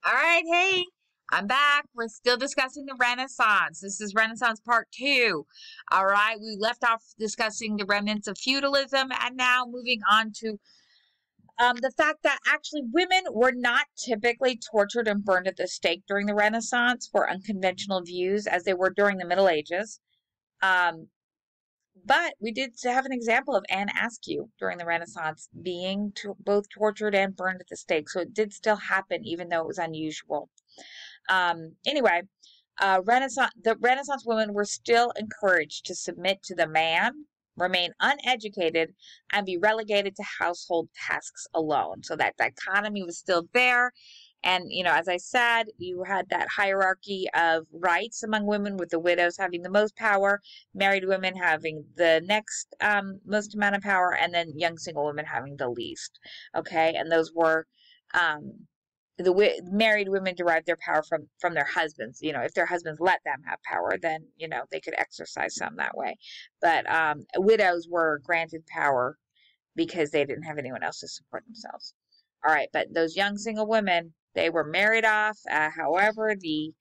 All right, hey, I'm back. We're still discussing the Renaissance. This is Renaissance Part 2. All right, we left off discussing the remnants of feudalism, and now moving on to the fact that actually women were not typically tortured and burned at the stake during the Renaissance for unconventional views as they were during the Middle Ages. But we did have an example of Anne Askew during the Renaissance being both tortured and burned at the stake. So it did still happen, even though it was unusual. Anyway, the Renaissance women were still encouraged to submit to the man, remain uneducated, and be relegated to household tasks alone. So that dichotomy was still there. And, as I said, you had that hierarchy of rights among women, with the widows having the most power, married women having the next most amount of power, and then young single women having the least. Okay, and those were the married women derived their power from their husbands. If their husbands let them have power, then they could exercise some that way. But widows were granted power because they didn't have anyone else to support themselves. All right, but those young single women, they were married off, however the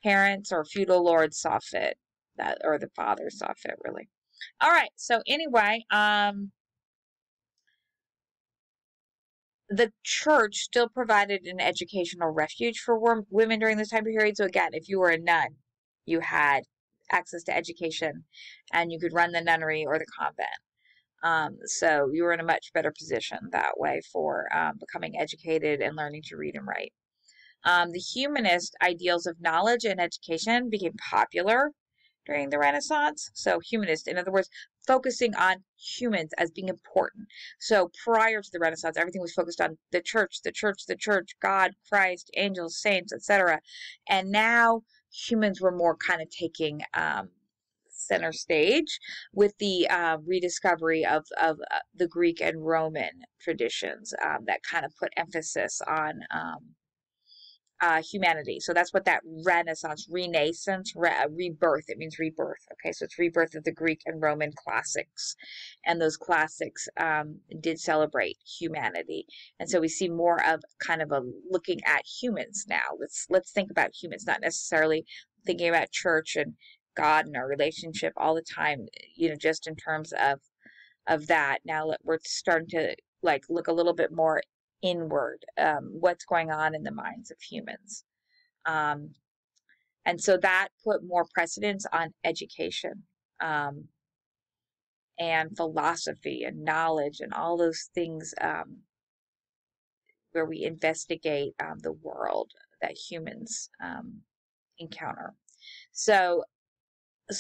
parents or feudal lords saw fit, or the fathers saw fit, really. All right, so anyway, the church still provided an educational refuge for women during this time period. So again, if you were a nun, you had access to education, and you could run the nunnery or the convent. So you were in a much better position that way for becoming educated and learning to read and write. The humanist ideals of knowledge and education became popular during the Renaissance. So humanist, in other words, focusing on humans as being important. So prior to the Renaissance, everything was focused on the church, God, Christ, angels, saints, etc. And now humans were more kind of taking center stage with the rediscovery of the Greek and Roman traditions that kind of put emphasis on humanity. So that's what that Renaissance, renaissance, rebirth, it means rebirth. Okay, so it's rebirth of the Greek and Roman classics. And those classics did celebrate humanity. And so we see more of kind of a looking at humans now. Let's think about humans, not necessarily thinking about church and God and our relationship all the time, just in terms of that. Now we're starting to look a little bit more inward, what's going on in the minds of humans. And so that put more precedence on education and philosophy and knowledge and all those things where we investigate the world that humans encounter. So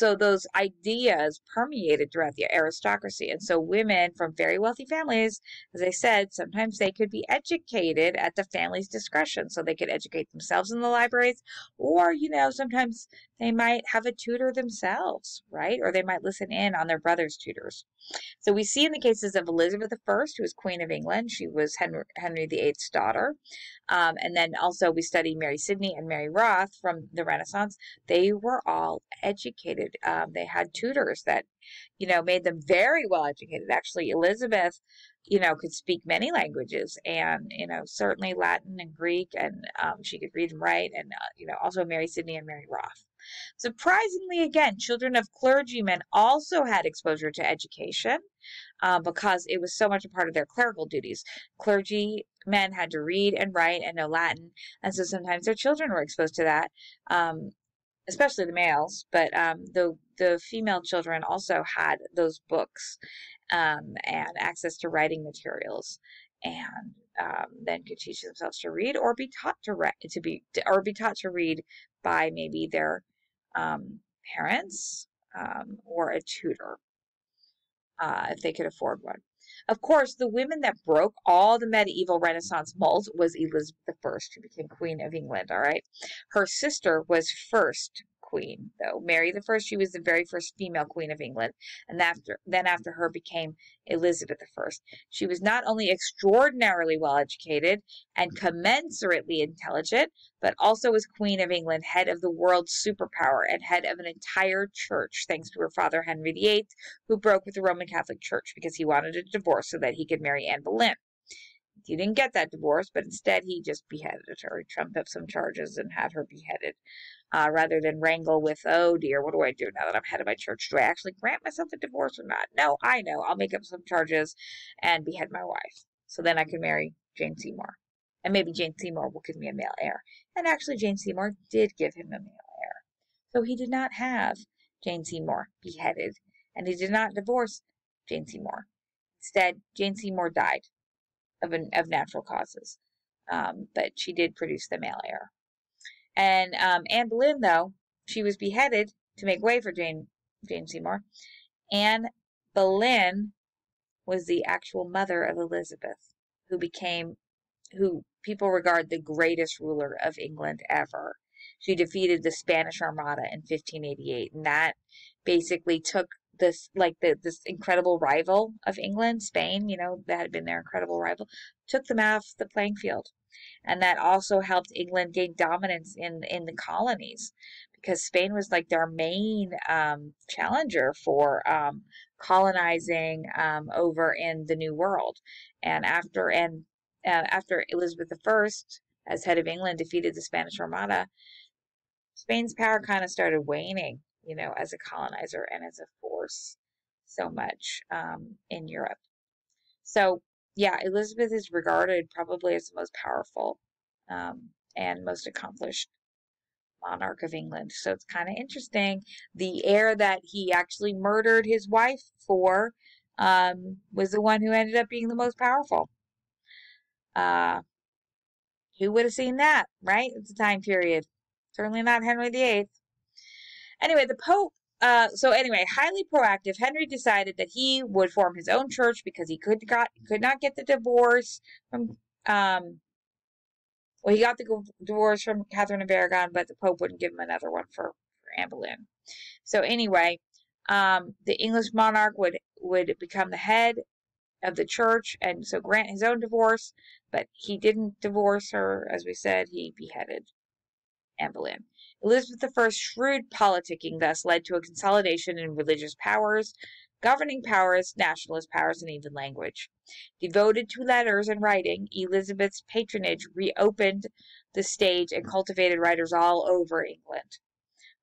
those ideas permeated throughout the aristocracy. And so women from very wealthy families, as I said, sometimes they could be educated at the family's discretion. So they could educate themselves in the libraries, or, sometimes they might have a tutor themselves, right? Or they might listen in on their brother's tutors. So we see in the cases of Elizabeth I, who was Queen of England, she was Henry VIII's daughter. And then also we study Mary Sidney and Mary Roth from the Renaissance. They were all educated. They had tutors that, made them very well educated. Actually, Elizabeth, could speak many languages, and, certainly Latin and Greek, and she could read and write, and, also Mary Sidney and Mary Roth. Surprisingly, again, children of clergymen also had exposure to education because it was so much a part of their clerical duties. Clergymen had to read and write and know Latin, and so sometimes their children were exposed to that, especially the males, but the female children also had those books and access to writing materials, and then could teach themselves to read or be taught to read by maybe their parents or a tutor if they could afford one. Of course, the women that broke all the medieval Renaissance molds was Elizabeth I, who became Queen of England, all right? Her sister was first queen, though. Mary I, she was the very first female queen of England, and after her became Elizabeth I. She was not only extraordinarily well educated and commensurately intelligent, but also was Queen of England, head of the world's superpower and head of an entire church, thanks to her father Henry VIII, who broke with the Roman Catholic Church because he wanted a divorce so that he could marry Anne Boleyn. he didn't get that divorce, but instead he just beheaded her. He trumped up some charges and had her beheaded, rather than wrangle with, oh dear, what do I do now that I'm head of my church? Do I actually grant myself a divorce or not? No, I know. I'll make up some charges and behead my wife. So then I can marry Jane Seymour. And maybe Jane Seymour will give me a male heir. And actually, Jane Seymour did give him a male heir. So he did not have Jane Seymour beheaded, and he did not divorce Jane Seymour. Instead, Jane Seymour died of natural causes, but she did produce the male heir. And Anne Boleyn, though, she was beheaded to make way for Jane Seymour. Anne Boleyn was the actual mother of Elizabeth, who people regard the greatest ruler of England ever. She defeated the Spanish Armada in 1588, and that basically took this incredible rival of England, Spain, that had been their incredible rival, took them off the playing field. And that also helped England gain dominance in the colonies, because Spain was like their main challenger for colonizing over in the New World. And after Elizabeth I, as head of England, defeated the Spanish Armada, Spain's power kind of started waning, as a colonizer and as a force so much in Europe. So, yeah, Elizabeth is regarded probably as the most powerful and most accomplished monarch of England. So it's kind of interesting. The heir that he actually murdered his wife for was the one who ended up being the most powerful. Who would have seen that, right? It's a time period. Certainly not Henry VIII. Anyway, the Pope, highly proactive, Henry decided that he would form his own church because he could not get the divorce from, he got the divorce from Catherine of Aragon, but the Pope wouldn't give him another one for Anne Boleyn. So anyway, the English monarch would become the head of the church and so grant his own divorce, but he didn't divorce her. As we said, he beheaded Anne Boleyn. Elizabeth I's shrewd politicking thus led to a consolidation in religious powers, governing powers, nationalist powers, and even language. Devoted to letters and writing, Elizabeth's patronage reopened the stage and cultivated writers all over England.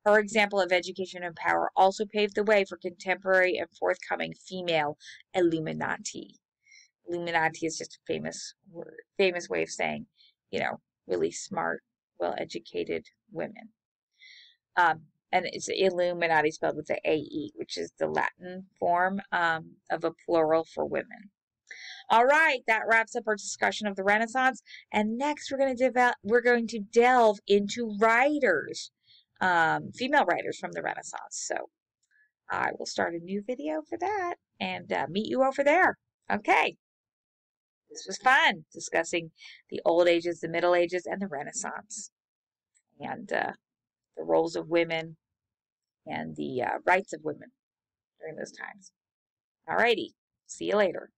Her example of education and power also paved the way for contemporary and forthcoming female Illuminati. Illuminati is just a famous way of saying, really smart, well-educated women. And it's Illuminati spelled with the A-E, which is the Latin form of a plural for women. All right, that wraps up our discussion of the Renaissance. And next, we're going to delve into writers, female writers from the Renaissance. So I will start a new video for that and meet you over there. Okay. This was fun, discussing the Old Ages, the Middle Ages, and the Renaissance, and the roles of women and the rights of women during those times. Alrighty, see you later.